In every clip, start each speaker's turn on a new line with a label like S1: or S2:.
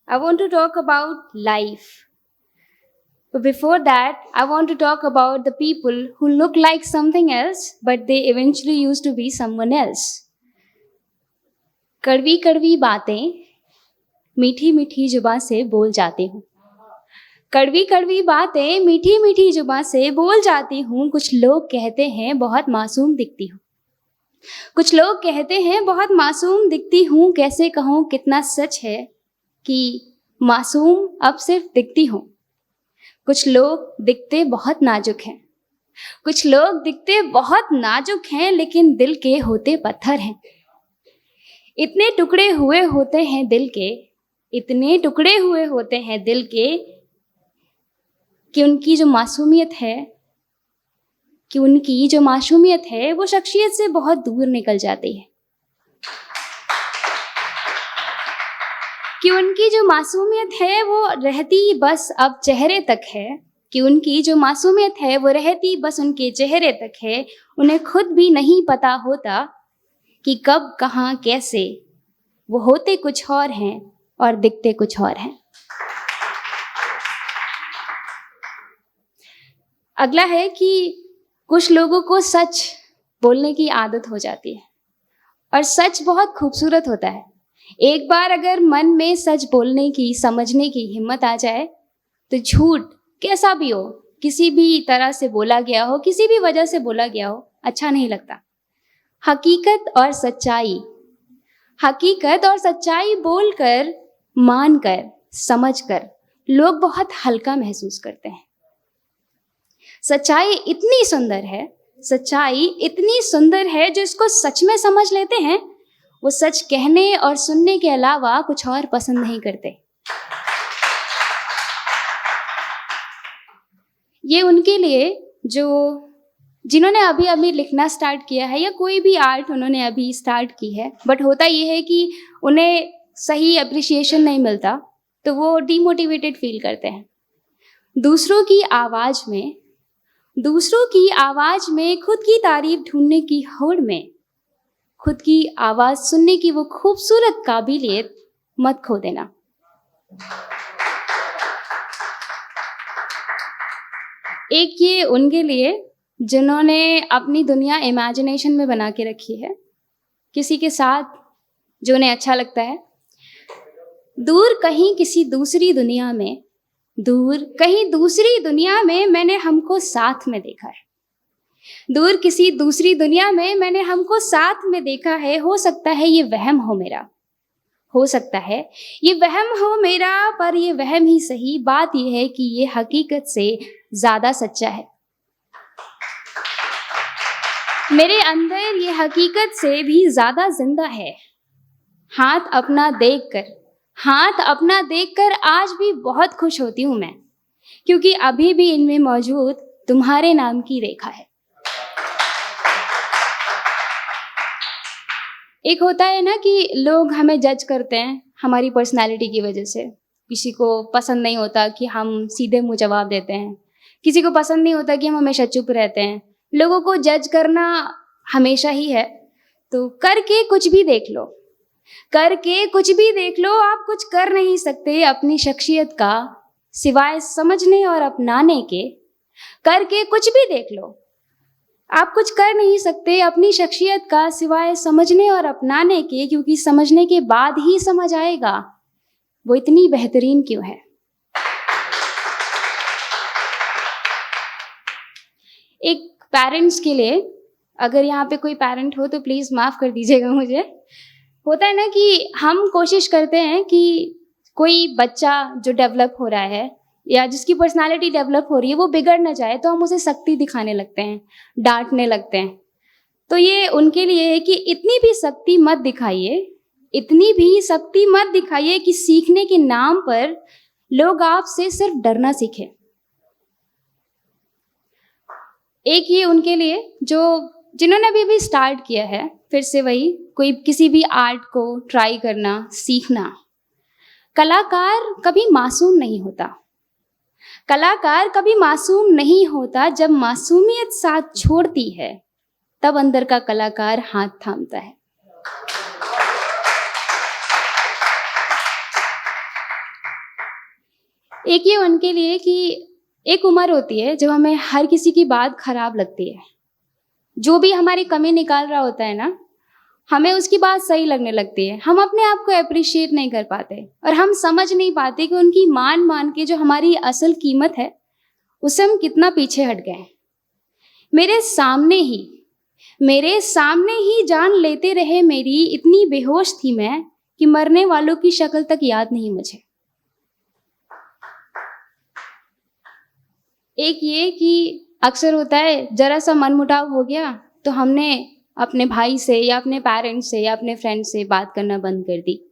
S1: I want to talk about life. But before that, I want to talk about the people who look like something else, but they eventually used to be someone else. कड़वी कड़वी बातें मीठी मीठी जुबां से बोल जाती हूँ. कड़वी कड़वी बातें मीठी मीठी जुबां से बोल जाती हूँ. कुछ लोग कहते हैं बहुत मासूम दिखती हूँ. कुछ लोग कहते हैं बहुत मासूम दिखती हूँ. कैसे कहूँ कितना सच है कि मासूम अब सिर्फ दिखती हूँ. कुछ लोग दिखते बहुत नाजुक हैं. कुछ लोग दिखते बहुत नाजुक हैं, लेकिन दिल के होते पत्थर हैं. इतने टुकड़े हुए होते हैं दिल के, इतने टुकड़े हुए होते हैं दिल के कि उनकी जो मासूमियत है वो शख्सियत से बहुत दूर निकल जाती है. कि उनकी जो मासूमियत है वो रहती बस अब चेहरे तक है. कि उनकी जो मासूमियत है वो रहती बस उनके चेहरे तक है. उन्हें खुद भी नहीं पता होता कि कब कहाँ कैसे वो होते कुछ और हैं और दिखते कुछ और हैं. अगला है कि कुछ लोगों को सच बोलने की आदत हो जाती है और सच बहुत खूबसूरत होता है. एक बार अगर मन में सच बोलने की, समझने की हिम्मत आ जाए तो झूठ कैसा भी हो, किसी भी तरह से बोला गया हो, किसी भी वजह से बोला गया हो, अच्छा नहीं लगता. हकीकत और सच्चाई बोलकर, मानकर, समझकर लोग बहुत हल्का महसूस करते हैं. सच्चाई इतनी सुंदर है जो इसको सच में समझ लेते हैं, वो सच कहने और सुनने के अलावा कुछ और पसंद नहीं करते. ये उनके लिए जिन्होंने अभी लिखना स्टार्ट किया है या कोई भी आर्ट उन्होंने अभी स्टार्ट की है, बट होता ये है कि उन्हें सही अप्रिसिएशन नहीं मिलता तो वो डीमोटिवेटेड फील करते हैं. दूसरों की आवाज़ में खुद की तारीफ ढूंढने की होड़ में खुद की आवाज़ सुनने की वो खूबसूरत काबिलियत मत खो देना. एक ये उनके लिए जिन्होंने अपनी दुनिया इमेजिनेशन में बना के रखी है, किसी के साथ जो उन्हें अच्छा लगता है. दूर कहीं दूसरी दुनिया में मैंने हमको साथ में देखा है. दूर किसी दूसरी दुनिया में मैंने हमको साथ में देखा है. हो सकता है ये वहम हो मेरा, पर ये वहम ही सही. बात ये है कि ये हकीकत से ज्यादा सच्चा है. मेरे अंदर ये हकीकत से भी ज्यादा जिंदा है. हाथ अपना देखकर आज भी बहुत खुश होती हूँ मैं, क्योंकि अभी भी इनमें मौजूद तुम्हारे नाम की रेखा है. एक होता है ना कि लोग हमें जज करते हैं हमारी पर्सनालिटी की वजह से. किसी को पसंद नहीं होता कि हम सीधे मुंह जवाब देते हैं, किसी को पसंद नहीं होता कि हम हमेशा चुप रहते हैं. लोगों को जज करना हमेशा ही है. तो करके कुछ भी देख लो. आप कुछ कर नहीं सकते अपनी शख्सियत का सिवाय समझने और अपनाने के. करके कुछ भी देख लो. आप कुछ कर नहीं सकते अपनी शख्सियत का सिवाय समझने और अपनाने के, क्योंकि समझने के बाद ही समझ आएगा वो इतनी बेहतरीन क्यों है. एक पेरेंट्स के लिए, अगर यहाँ पे कोई पेरेंट हो तो प्लीज़ माफ़ कर दीजिएगा मुझे. होता है ना कि हम कोशिश करते हैं कि कोई बच्चा जो डेवलप हो रहा है या जिसकी पर्सनालिटी डेवलप हो रही है वो बिगड़ ना जाए, तो हम उसे सख्ती दिखाने लगते हैं, डांटने लगते हैं. तो ये उनके लिए है कि इतनी भी सख्ती मत दिखाइए कि सीखने के नाम पर लोग आपसे सिर्फ डरना सीखें. एक ये उनके लिए जिन्होंने अभी स्टार्ट किया है, फिर से वही कोई किसी भी आर्ट को ट्राई करना, सीखना. कलाकार कभी मासूम नहीं होता. जब मासूमियत साथ छोड़ती है तब अंदर का कलाकार हाथ थामता है. एक ये उनके लिए कि एक उम्र होती है जब हमें हर किसी की बात खराब लगती है। जो भी हमारी कमी निकाल रहा होता है ना, हमें उसकी बात सही लगने लगती है। हम अपने आप को अप्रिशिएट नहीं कर पाते और हम समझ नहीं पाते कि उनकी मान मान के जो हमारी असल कीमत है उससे हम कितना पीछे हट गए। मेरे सामने ही जान लेते रहे मेरी, इतनी बेहोश थी मैं कि मरने वालों की शक्ल तक याद नहीं मुझे। एक ये कि अक्सर होता है जरा सा मनमुटाव हो गया तो हमने अपने भाई से या अपने पेरेंट्स से या अपने फ्रेंड से बात करना बंद कर दी।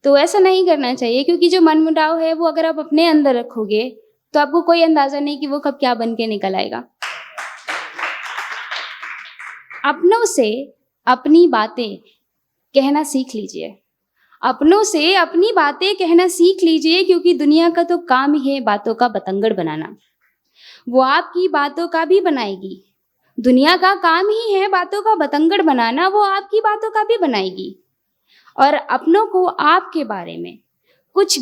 S1: तो ऐसा नहीं करना चाहिए, क्योंकि जो मनमुटाव है वो अगर आप अपने अंदर रखोगे तो आपको कोई अंदाजा नहीं कि वो कब क्या बन के निकल आएगा। अपनों से अपनी बातें कहना सीख लीजिए। अपनों से अपनी बातें कहना सीख लीजिए, क्योंकि दुनिया का तो काम ही है बातों का बतंगड़ बनाना। वो आपकी बातों का भी बनाएगी। दुनिया का काम ही है बातों का बतंगड़ बनाना, वो आपकी बातों का भी बनाएगी। और अपनों को आपके बारे में कुछ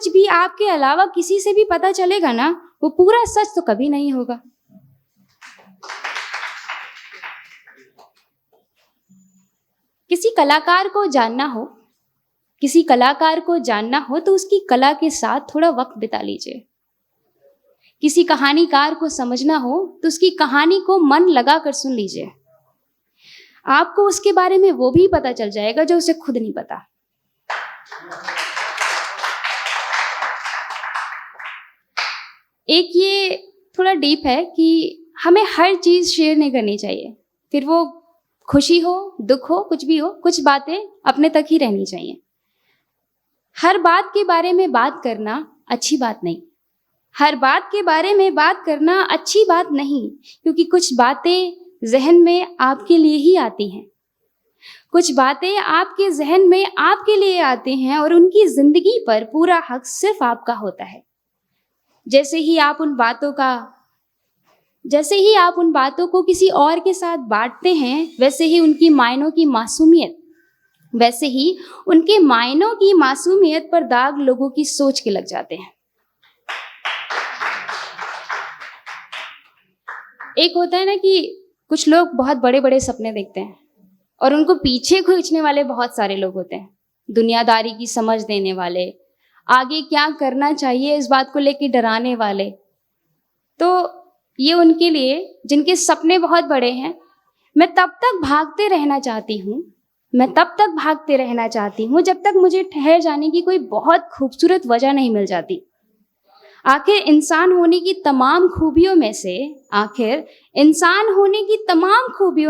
S1: भी आपके अलावा किसी से भी पता चलेगा ना, वो पूरा सच तो कभी नहीं होगा। किसी कलाकार को जानना हो तो उसकी कला के साथ थोड़ा वक्त बिता लीजिए। किसी कहानीकार को समझना हो तो उसकी कहानी को मन लगा कर सुन लीजिए। आपको उसके बारे में वो भी पता चल जाएगा जो उसे खुद नहीं पता। एक ये थोड़ा डीप है कि हमें हर चीज शेयर नहीं करनी चाहिए, फिर वो खुशी हो, दुख हो, कुछ भी हो, कुछ बातें अपने तक ही रहनी चाहिए। हर बात के बारे में बात करना अच्छी बात नहीं। क्योंकि कुछ बातें जहन में आपके लिए ही आती हैं। कुछ बातें आपके जहन में आपके लिए आती हैं और उनकी जिंदगी पर पूरा हक सिर्फ आपका होता है। जैसे ही आप उन बातों को किसी और के साथ बांटते हैं, वैसे ही उनके मायनों की मासूमियत पर दाग लोगों की सोच के लग जाते हैं। एक होता है ना कि कुछ लोग बहुत बड़े बड़े सपने देखते हैं और उनको पीछे खींचने वाले बहुत सारे लोग होते हैं। दुनियादारी की समझ देने वाले, आगे क्या करना चाहिए इस बात को लेके डराने वाले। तो ये उनके लिए जिनके सपने बहुत बड़े हैं, मैं तब तक भागते रहना चाहती हूँ जब तक मुझे ठहर जाने की कोई बहुत खूबसूरत वजह नहीं मिल जाती। आखिर इंसान होने की तमाम खूबियों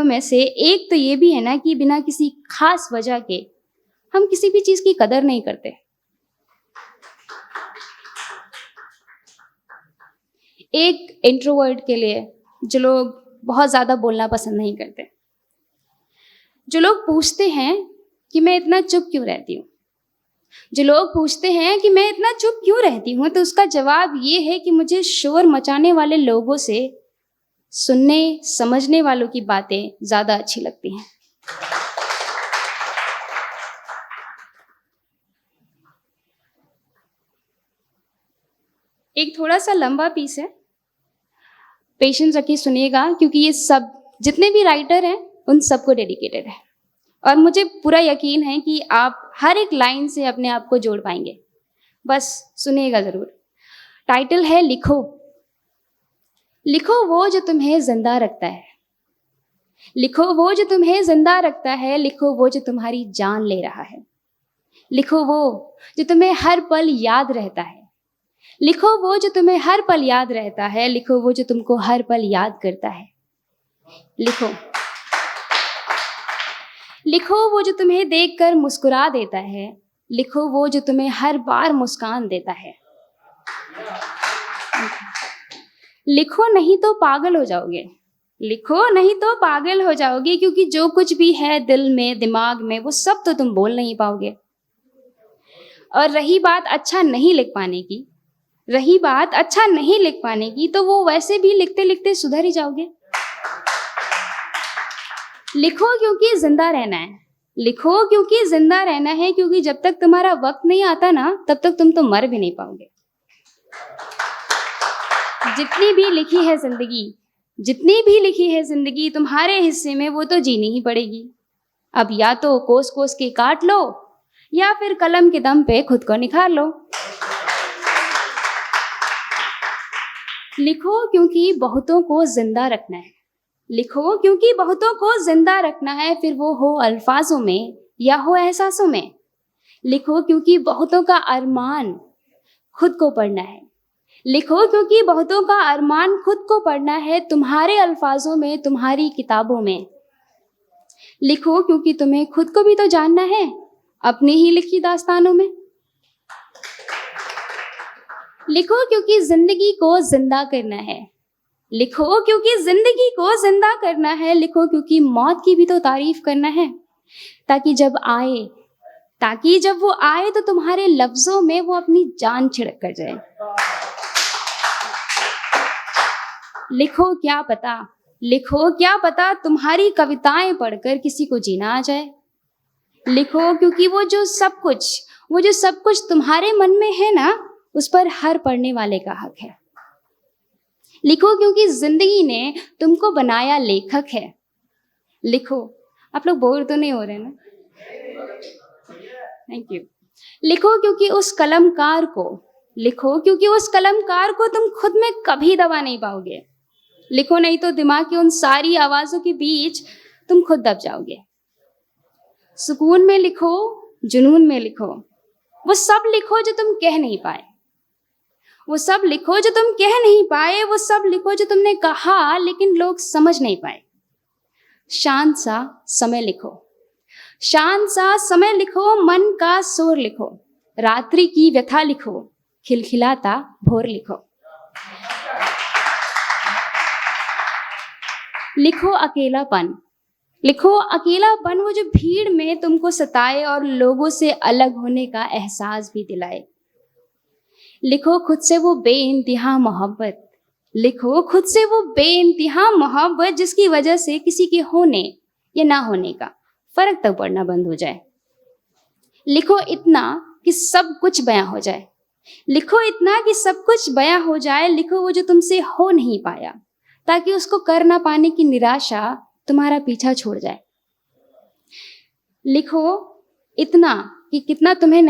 S1: में से एक तो ये भी है ना कि बिना किसी खास वजह के हम किसी भी चीज की कदर नहीं करते। एक इंट्रोवर्ट के लिए, जो लोग बहुत ज्यादा बोलना पसंद नहीं करते, जो लोग पूछते हैं कि मैं इतना चुप क्यों रहती हूँ, तो उसका जवाब ये है कि मुझे शोर मचाने वाले लोगों से सुनने समझने वालों की बातें ज्यादा अच्छी लगती हैं। एक थोड़ा सा लंबा पीस है, पेशेंस रखिए सुनिएगा, क्योंकि ये सब जितने भी राइटर हैं उन सबको डेडिकेटेड है और मुझे पूरा यकीन है कि आप हर एक लाइन से अपने आप को जोड़ पाएंगे। बस सुनिएगा जरूर। टाइटल है लिखो वो जो तुम्हें जिंदा रखता है, लिखो वो जो तुम्हारी जान ले रहा है, लिखो वो जो तुम्हें हर पल याद रहता है, लिखो वो जो तुम्हें हर पल याद रहता है, लिखो वो जो तुमको हर पल याद करता है, लिखो वो जो तुम्हें देखकर मुस्कुरा देता है, लिखो वो जो तुम्हें हर बार मुस्कान देता है। लिखो नहीं तो पागल हो जाओगे, क्योंकि जो कुछ भी है दिल में दिमाग में वो सब तो तुम बोल नहीं पाओगे। और रही बात अच्छा नहीं लिख पाने की, तो वो वैसे भी लिखते लिखते सुधर ही जाओगे। लिखो क्योंकि जिंदा रहना है, लिखो क्योंकि जिंदा रहना है, क्योंकि जब तक तुम्हारा वक्त नहीं आता ना, तब तक तुम तो मर भी नहीं पाओगे। जितनी भी लिखी है जिंदगी, जितनी भी लिखी है जिंदगी तुम्हारे हिस्से में, वो तो जीनी ही पड़ेगी। अब या तो कोस कोस के काट लो, या फिर कलम के दम पे खुद को निखार लो। लिखो क्योंकि बहुतों को जिंदा रखना है। लिखो क्योंकि बहुतों को जिंदा रखना है, फिर वो हो अल्फाजों में या हो एहसासों में। लिखो क्योंकि बहुतों का अरमान खुद को पढ़ना है। लिखो क्योंकि बहुतों का अरमान खुद को पढ़ना है, तुम्हारे अल्फाजों में, तुम्हारी किताबों में। लिखो क्योंकि तुम्हें खुद को भी तो जानना है, अपनी ही लिखी दास्तानों में। लिखो क्योंकि जिंदगी को जिंदा करना है। लिखो क्योंकि जिंदगी को जिंदा करना है। लिखो क्योंकि मौत की भी तो तारीफ करना है, ताकि जब वो आए तो तुम्हारे लफ्जों में वो अपनी जान छिड़क कर जाए। लिखो क्या पता तुम्हारी कविताएं पढ़कर किसी को जीना आ जाए। लिखो क्योंकि वो जो सब कुछ तुम्हारे मन में है ना, उस पर हर पढ़ने वाले का हक है। लिखो क्योंकि जिंदगी ने तुमको बनाया लेखक है। लिखो, आप लोग बोर तो नहीं हो रहे ना? Thank you. लिखो क्योंकि उस कलमकार को तुम खुद में कभी दबा नहीं पाओगे। लिखो, नहीं तो दिमाग की उन सारी आवाजों के बीच तुम खुद दब जाओगे। सुकून में लिखो, जुनून में लिखो, वो सब लिखो जो तुम कह नहीं पाए। वो सब लिखो जो तुम कह नहीं पाए, वो सब लिखो जो तुमने कहा लेकिन लोग समझ नहीं पाए। शांत सा समय लिखो, शांत सा समय लिखो, मन का शोर लिखो, रात्रि की व्यथा लिखो, खिलखिलाता भोर लिखो। लिखो अकेलापन, वो जो भीड़ में तुमको सताए और लोगों से अलग होने का एहसास भी दिलाए। लिखो खुद से वो बेइंतहा मोहब्बत, जिसकी वजह से किसी के होने या ना होने का फर्क तक पड़ना बंद हो जाए। लिखो इतना कि सब कुछ बयां हो जाए। लिखो वो जो तुमसे हो नहीं पाया, ताकि उसको कर ना पाने की निराशा तुम्हारा पीछा छोड़ जाए। लिखो इतना कि कितना तुम्हें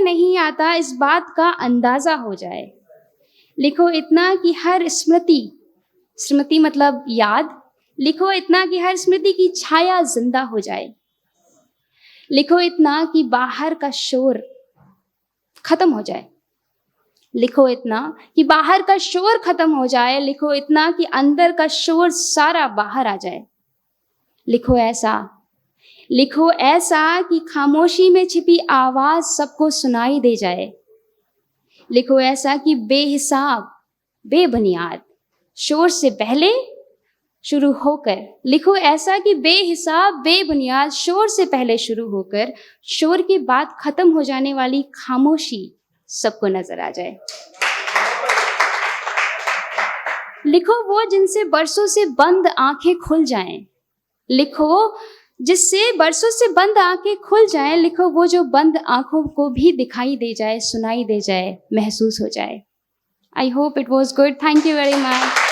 S1: नहीं आता, इस बात का अंदाजा हो जाए। लिखो इतना कि हर स्मृति मतलब याद, लिखो इतना कि हर स्मृति की छाया जिंदा हो जाए। लिखो इतना कि बाहर का शोर खत्म हो जाए। लिखो इतना कि बाहर का शोर खत्म हो जाए। लिखो इतना कि अंदर का शोर सारा बाहर आ जाए। लिखो ऐसा कि खामोशी में छिपी आवाज सबको सुनाई दे जाए। लिखो ऐसा कि बेहिसाब बेबुनियाद शोर से पहले शुरू होकर, शोर के बाद खत्म हो जाने वाली खामोशी सबको नजर आ जाए। लिखो वो जिनसे बरसों से बंद आंखें खुल जाएं। लिखो वो जो बंद आंखों को भी दिखाई दे जाए, सुनाई दे जाए, महसूस हो जाए। I hope it was good. Thank you very much.